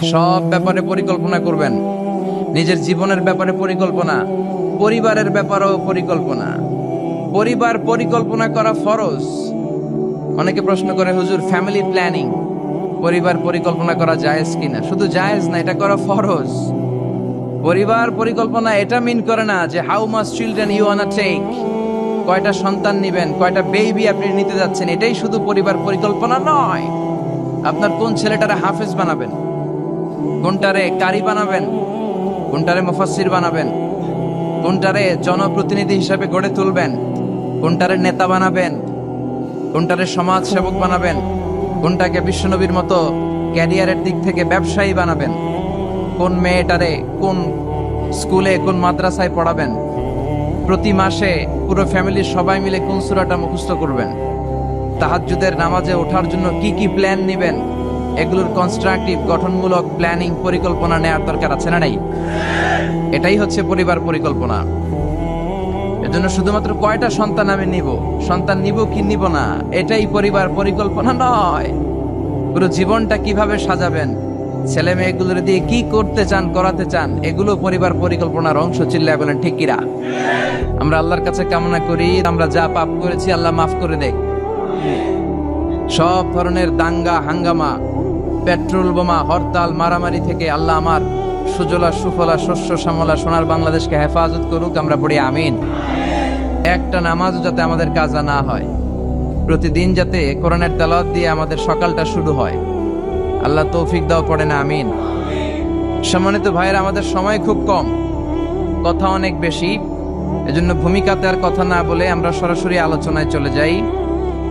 সব ব্যাপারে পরিকল্পনা করবেন, নিজের জীবনের ব্যাপারে পরিকল্পনা, পরিবারের ব্যাপারেও পরিকল্পনা। পরিবার পরিকল্পনা করা ফরজ। অনেকে প্রশ্ন করে, হুজুর ফ্যামিলি প্ল্যানিং পরিবার পরিকল্পনা করা জায়েজ কিনা? শুধু জায়েজ না, এটা করা ফরজ। পরিবার পরিকল্পনা এটা মিন করে না যে how much children you wanna take, কয়টা সন্তান নেবেন, কয়টা বেবি আপনি নিতে যাচ্ছেন, এটাই শুধু পরিবার পরিকল্পনা নয়। আপনার কোন ছেলেটারে হাফেজ বানাবেন, কোনটারে কারি বানাবেন, কোনটারে মুফাসসির বানাবেন, কোনটারে জনপ্রতিনিধি হিসেবে গড়ে তুলবেন, কোনটারে নেতা বানাবেন, কোনটারে সমাজ সেবক বানাবেন, কোনটাকে বিশ্বনবীর মতো ক্যারিয়ারের দিক থেকে ব্যবসায়ী বানাবেন, কোন মেয়েটারে কোন স্কুলে কোন মাদ্রাসায় পড়াবেন, প্রতি মাসে পুরো ফ্যামিলির সবাই মিলে কোন সূরাটা মুখস্থ করবেন, তাহাজ্জুদের নামাজে ওঠার জন্য কি কি প্ল্যান নেবেন, এগুলোর কনস্ট্রাকটিভ গঠনমূলক প্ল্যানিং পরিকল্পনা নেওয়ার দরকার আছে না নাই? এটাই হচ্ছে পরিবার পরিকল্পনা। এজন্য শুধুমাত্র কয়টা সন্তান আমি নিব, সন্তান নিব কি নিব না, এটাই পরিবার পরিকল্পনা নয়। পুরো জীবনটা কিভাবে সাজাবেন, ছেলে মেয়েগুলোর দিয়ে কি করতে চান, করাতে চান, এগুলো পরিবার পরিকল্পনার অংশ। চিল্লায় বলেন ঠিক কিনা? আমরা আল্লাহর কাছে কামনা করি আমরা যা পাপ করেছি আল্লাহ মাফ করে দেয়। সব ধরনের দাঙ্গা হাঙ্গামা, পেট্রোল বোমা, হরতাল, মারামারি থেকে আল্লাহ আমার সুজলা সুফলা শস্য শ্যামলা সোনার বাংলাদেশকে হেফাজত করুক। আমরা পড়ি আমিন। একটা নামাজও যাতে আমাদের কাজা না হয়, প্রতিদিন যাতে কোরআনের তেলাওয়াত দিয়ে আমাদের সকালটা শুরু হয়, আল্লাহ তৌফিক দাও, পড়ে না আমিন। সম্মানিত ভাইয়েরা, আমাদের সময় খুব কম, কথা অনেক বেশি, এজন্য ভূমিকাতে আর কথা না বলে আমরা সরাসরি আলোচনায় চলে যাই।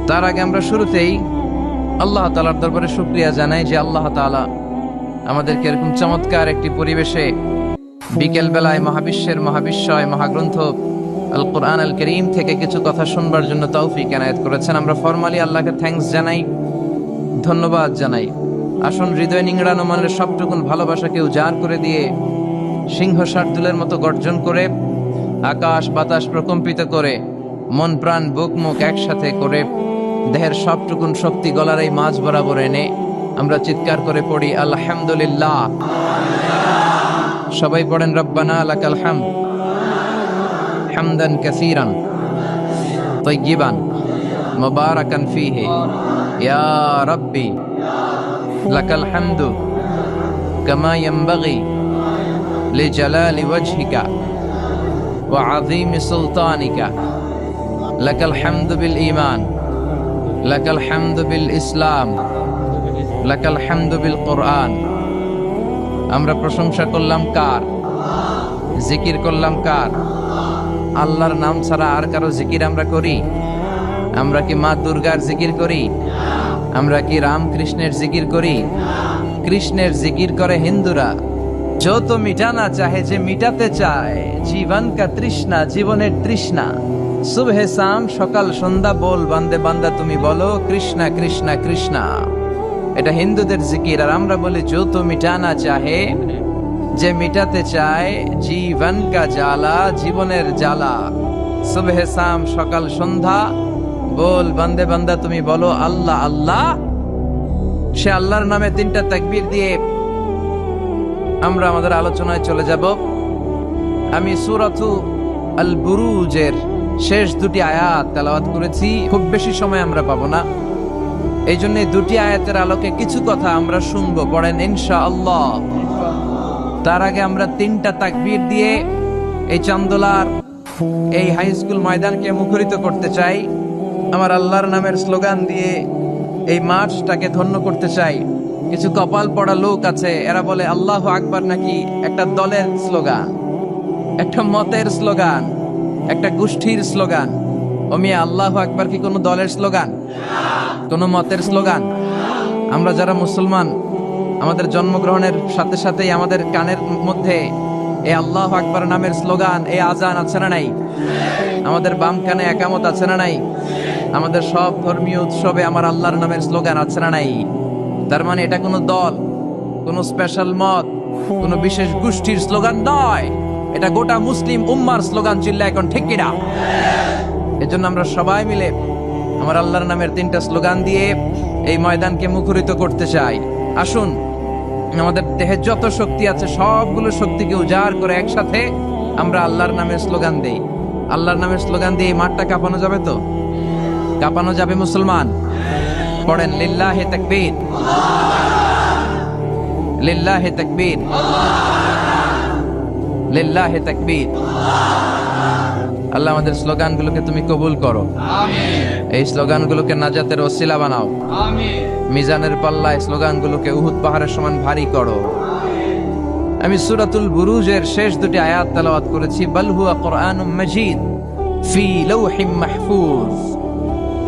তার আগে আমরা শুরুতেই আল্লাহ তাআলার দরবারে শুকরিয়া জানাই যে আল্লাহ তাআলা আমাদেরকে এরকম চমৎকার একটি পরিবেশে বিকেল বেলায় মহাবিশ্বের মহাবিশ্বয় মহাগ্রন্থ আল কোরআন আল করিম থেকে কিছু কথা শুনবার জন্য তৌফিক এনায়েত করেছেন। আমরা ফরমালি আল্লাহকে থ্যাঙ্কস জানাই, ধন্যবাদ জানাই। আসুন হৃদয় নিংড়ানো মনের সবটুকুন ভালোবাসাকে উজাড় করে দিয়ে সিংহ শার্দুলের মতো গর্জন করে, আকাশ বাতাস প্রকম্পিত করে, মন প্রাণ বুক মুখ একসাথে করে, দেহের সবটুকুন শক্তি গলার এই মাঝ বরাবর এনে আমরা চিৎকার করে পড়ি আলহামদুলিল্লাহ। সবাই পড়েন রব্বানা লাকাল হামদ হামদান কাসীরান তাইয়িবান মুবারাকান ফীহি ইয়া রাব্বি লাকাল হামদু কামা ইয়ানবাগি লিজালালি ওয়াজহিকা ওয়া আযীমি সুলতানিকা লাকাল হামদু বিল ঈমান লাকাল হামদু বিল ইসলাম লাকাল হামদু বিল কোরআন। আমরা প্রশংসা করলাম কার? জিকির করলাম কার? আল্লাহর নাম ছাড়া আর কারো জিকির আমরা করি? আমরা কি মা দুর্গার জিকির করি? আমরা কি রামকৃষ্ণের জিকির করি? কৃষ্ণের জিকির করে হিন্দুরা। जो तो मिटाना चाहे যে মিটাতে চায় জীবন কা তৃষ্ণা, জীবনের তৃষ্ণা। সুবহ শাম সকাল সন্ধ্যা বল বান্দে বান্দা তুমি বলো কৃষ্ণা কৃষ্ণা কৃষ্ণা। এটা হিন্দুদের জিকির। আর আমরা বলি जो तो मिटाना चाहे, যে মিটাতে চায় জীবন কা জ্বালা, জীবনের জ্বালা। সুবহ শাম সকাল সন্ধ্যা বল বান্দে বান্দা তুমি বলো আল্লাহ আল্লাহ। সে আল্লাহর নামে তিনটা তাকবীর দিয়ে আমরা আমাদের আলোচনায় চলে যাব। আমি সূরাতু আল বুরুজের শেষ দুটি আয়াত তেলাওয়াত করেছি, খুব বেশি সময় আমরা পাবো না, এই জন্য দুটি আয়াতের আলোকে কিছু কথা আমরা শুনবো। পড়েন ইনশাআল্লাহ। তার আগে আমরা তিনটা তাকবীর দিয়ে এই চান্দোলার এই হাই স্কুল ময়দানকে মুখরিত করতে চাই। আমার আল্লাহর নামের স্লোগান দিয়ে এই মাঠটাকে ধন্য করতে চাই। কিছু কপাল পড়া লোক আছে, এরা বলে আল্লাহু আকবার নাকি একটা দলের স্লোগান, একটা মতের স্লোগান, একটা গোষ্ঠীর স্লোগান। ও মিয়া, আল্লাহু আকবার কি কোনো দলের স্লোগান, কোনো মতের স্লোগান? আমরা যারা মুসলমান, আমাদের জন্মগ্রহণের সাথে সাথেই আমাদের কানের মধ্যে এই আল্লাহু আকবার নামের স্লোগান, এই আজান আছে না নাই? আমাদের বাম কানে একামত আছে না নাই? আমাদের সব ধর্মীয় উৎসবে আমার আল্লাহর নামের স্লোগান আছে না নাই? তার মানে এটা কোনো দল, কোনো স্পেশাল মত, কোনো বিশেষ গোষ্ঠীর স্লোগান নয়, এটা গোটা মুসলিম উম্মার স্লোগান। চিল্লা এখন ঠিক কিনা? এজন্য আমরা সবাই মিলে আমার আল্লাহর নামের তিনটা স্লোগান দিয়ে এই ময়দানকে মুখরিত করতে চাই। আসুন আমাদের দেহে যত শক্তি আছে সবগুলো শক্তিকে উজাড় করে একসাথে আমরা আল্লাহর নামে স্লোগান দেই। আল্লাহর নামে স্লোগান দিয়ে এই মাঠটা কাঁপানো যাবে তো? কাঁপানো যাবে মুসলমান? পড়েন লিল্লাহে তাকবীর, লিল্লাহে তাকবীর, লিল্লাহে তাকবীর। আল্লাহ আমাদের স্লোগানগুলোকে তুমি কবুল করো, এই স্লোগানগুলোকে নাজাতের ওসিলা বানাও, মিজানের পাল্লায় স্লোগানগুলোকে উহুদ পাহাড়ের সমান ভারী করো। আমি সূরাতুল বুরুজের শেষ দুটি আয়াত তেলাওয়াত করেছি। বাল হুয়া কুরআনুম মাজিদ ফি লাওহিম মাহফুজ।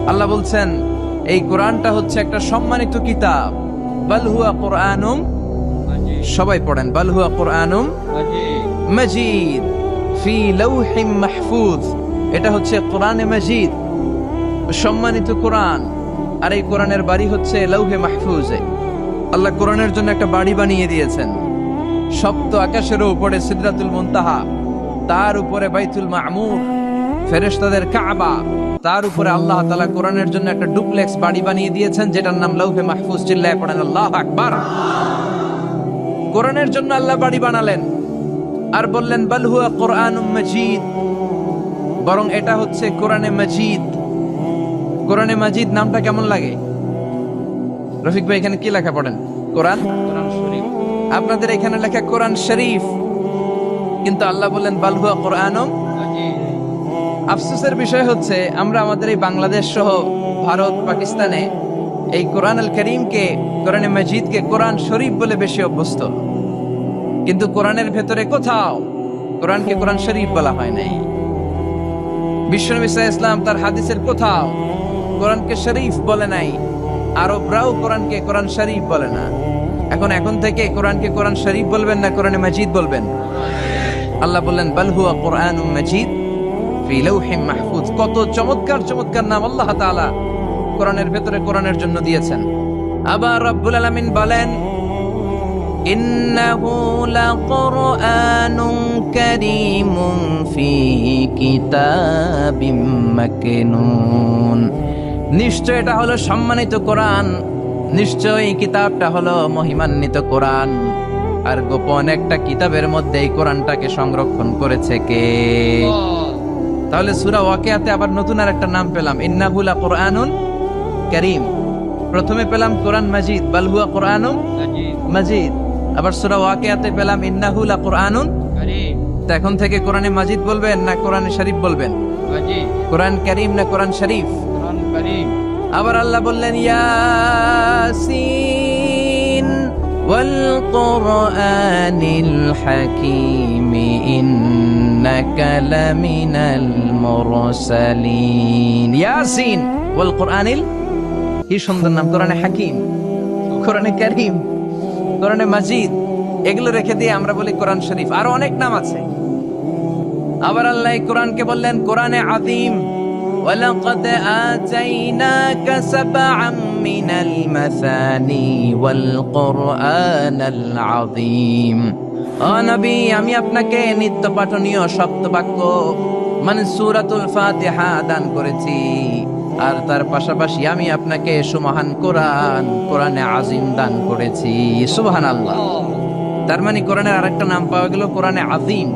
আল্লাহ বলছেন এই কোরআনটা হচ্ছে একটা সম্মানিত কিতাব। বাল হুয়া কুরআনুম, সবাই পড়েন, বাল হুয়া কুরআনুম মাজিদ ফি লাওহিম মাহফুজ। এটা হচ্ছে কোরআনে মাজিদ, সম্মানিত কোরআন। আর এই কোরআনের বাড়ি হচ্ছে লাউহে মাহফুজে। আল্লাহ কোরআনের জন্য একটা বাড়ি বানিয়ে দিয়েছেন। সপ্ত আকাশের উপরে সিদরাতুল মুনতাহা, তার উপরে বাইতুল মামুর, ফেরেশতাদের কাবা, তার উপরে আল্লাহ তাআলা কোরআনের জন্য একটা ডুপ্লেক্স বাড়ি বানিয়ে দিয়েছেন যেটার নাম লাউহে মাহফুজ। চিল্লায়ে পড়েন আল্লাহু আকবার। কোরআনের জন্য আল্লাহ বাড়ি বানালেন আর বললেন বাল হুয়া কুরআনুম মাজিদ, বরং এটা হচ্ছে কোরআনে মাজিদ। কোরআনে মাজিদ নামটা কেমন লাগে? রফিক ভাই এখানে কি লেখা পড়েন? কোরআন শরীফ। আপনাদের এখানে লেখা কোরআন শরীফ, কিন্তু আল্লাহ বললেন বাল হুয়া কুরআনুম মাজিদ। আফসোসের বিষয় হচ্ছে আমরা আমাদের এই বাংলাদেশ সহ ভারত, পাকিস্তানে এই কোরআন আল করিমকে, কোরআনে মাজিদকে কোরআন শরীফ বলে বেশি অভ্যস্ত, কিন্তু কোরআনের ভেতরে কোথাও কোরআনকে কোরআন শরীফ বলা হয় নাই। বিশ্বনবী সাল্লাল্লাহু আলাইহি ওয়াসাল্লাম তার হাদিসের কোথাও কোরআনকে শরীফ বলে নাই। আরবরাও কোরআনকে কোরআন শরীফ বলে না। এখন থেকে কোরআনকে কোরআন শরীফ বলবেন না কোরআনে মাজিদ বলবেন? আল্লাহ বললেন বাল হুয়া কুরআনুম মাজিদ ফি লাওহিম মাহফুজ। কত চমৎকার চমৎকার নাম আল্লাহ তাআলা কোরআনের ভেতরে কোরআনের জন্য দিয়েছেন। আবার রব্বুল আলামিন বলেন ইন্নাহু লাকুরআনুন কারীমুন ফি কিতাবিম মাকনুন। নিশ্চয় এটা হলো সম্মানিত কোরআন, নিশ্চয়ই কিতাবটা হলো মহিমান্বিত কোরআন। আর গোপন একটা কিতাবের মধ্যে এই কোরআনটাকে সংরক্ষণ করেছে কে? তাহলে সূরা ওয়াকিয়াতে আবার নতুন আর একটা নাম পেলাম, ইন্নাহু লাকুরআনুন কারীম। প্রথমে পেলাম কোরআন মাজিদ, বাল হুয়া কুরআনুম মাজিদ। আবার সূরা ওয়াকিয়াতে পেলাম ইন্নাহু লাকুরআনুন কারীম। তো এখন থেকে কোরআনে মাজিদ বলবেন না কোরআনে শরীফ বলবেন? মাজিদ। কোরআন কারীম না কোরআন শরীফ? কোরআন কারীম। আবার আল্লাহ বললেন ইয়াসিন ওয়াল কুরআনিল হাকীম ইন্নাকা লামিনাল মুরসালিন। ইয়াসিন ওয়াল কুরআনিল, কি সুন্দর নাম! কোরআনে হাকীম, কোরআনে কারীম, কোরআনে মাজিদ, এগুলো রেখে দিয়ে আমরা বলি কোরআন শরীফ। আরো অনেক নাম আছে। আবার আল্লাহ কোরআনকে বললেন কোরআনে আযীম, ওয়ালাকাদ আতাইনাকা সাবআম মিনাল মাসানি ওয়াল কুরআনাল আযীম। ও নবী, আমি আপনাকে নিত্য পাঠনীয় সপ্তবাক্য মানে সূরাতুল ফাতিহা দান করেছি, আর তার পাশাপাশি আমি আপনাকে সুমহান কোরআন, কোরআনে আযীম দান করেছি। সুবহানাল্লাহ। তার মানে কোরআনের আরেকটা নাম পাওয়া গেল কোরআনে আযীম,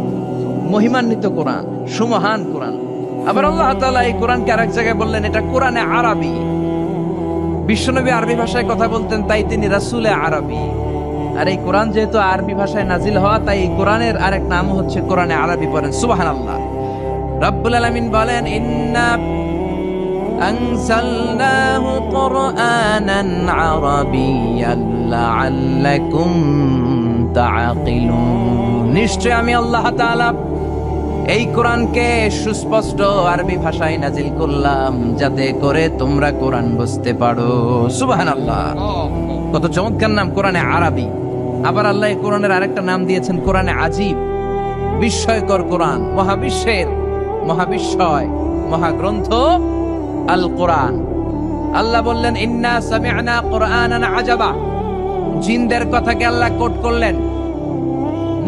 মহিমান্বিত কোরআন, সুমহান কোরআন। আবার আল্লাহ তাআলা এই কোরআনকে আরেক জায়গায় বললেন এটা কোরআনে আরবি। বিশ্বনবী আরবি ভাষায় কথা বলতেন, তাই তিনি রাসূলে আরবি। আর এই কোরআন যেহেতু আরবি ভাষায় নাজিল হওয়া, তাই এই কোরআনের আরেক নাম হচ্ছে কোরআনে আরবি। পড়েন সুবহানাল্লাহ। রব্বুল আলামিন বলেন ইন্না আনজালনাহু কুরআনান আরাবিয়্যান লাআল্লাকুম তাআকিলুন। নিশ্চয় আমি আল্লাহ তাআলা এই কোরআনকে সুস্পষ্ট আরবি ভাষায় নাজিল করলাম যাতে করে তোমরা কোরআন বুঝতে পারো। সুবহানাল্লাহ। কত চমৎকার নাম কোরআনে আরবি। আবার আল্লাহ এই কোরআনের আরেকটা নাম দিয়েছেন কোরআনে আজীব, বিস্ময়কর কোরআন, মহাবিশ্বের মহাবিস্ময় মহাগ্রন্থ আল কোরআন। আল্লাহ বললেন ইন্না সামি'না কুরআনান আজাবা। জিনদের কথাকে আল্লাহ কোট করলেন,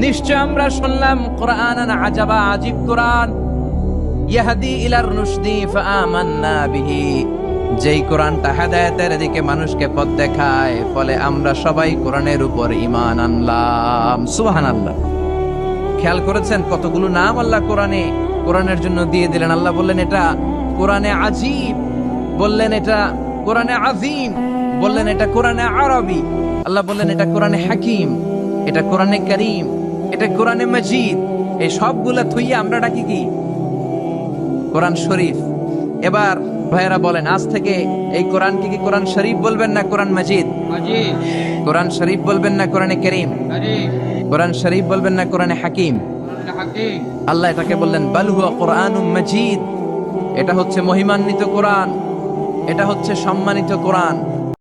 নিশ্চয় আমরা শুনলাম কুরআনান আজাবা, আজীব কোরআন। ইয়াহদি ইলার রুশদি ফাআমান্না বিহি। যেই কোরআনটা হেদায়েতের দিকে মানুষকে পথ দেখায়, ফলে আমরা সবাই কোরআনের উপর ঈমান আনলাম। সুবহানাল্লাহ। খেয়াল করেছেন কতগুলো নাম আল্লাহ কোরআনের জন্য দিয়ে দিলেন। আল্লাহ বললেন এটা কোরআনে আজীব, বললেন এটা কোরআনে আযীম, বললেন এটা কোরআনে আরবি, আল্লাহ বললেন এটা কোরআনে হাকিম, এটা কোরআনে কারীম, এটা কোরআনে মাজিদ। এই সবগুলা থুইয়া আমরা ডাকি কি? কোরআন শরীফ। এবার ভাইয়েরা বলেন, আজ থেকে এই কোরআনকে কি কোরআন শরীফ বলবেন না কোরআন মাজিদ? মাজিদ। কোরআন শরীফ বলবেন না কোরআনে কারীম? কারীম। কোরআন শরীফ বলবেন না কোরআনে হাকিম? হাকিম। আল্লাহ এটাকে বললেন বাল হুয়া কোরআনুম মাজিদ, এটা হচ্ছে মহিমান্বিত কোরআন, এটা হচ্ছে সম্মানিত কোরআন।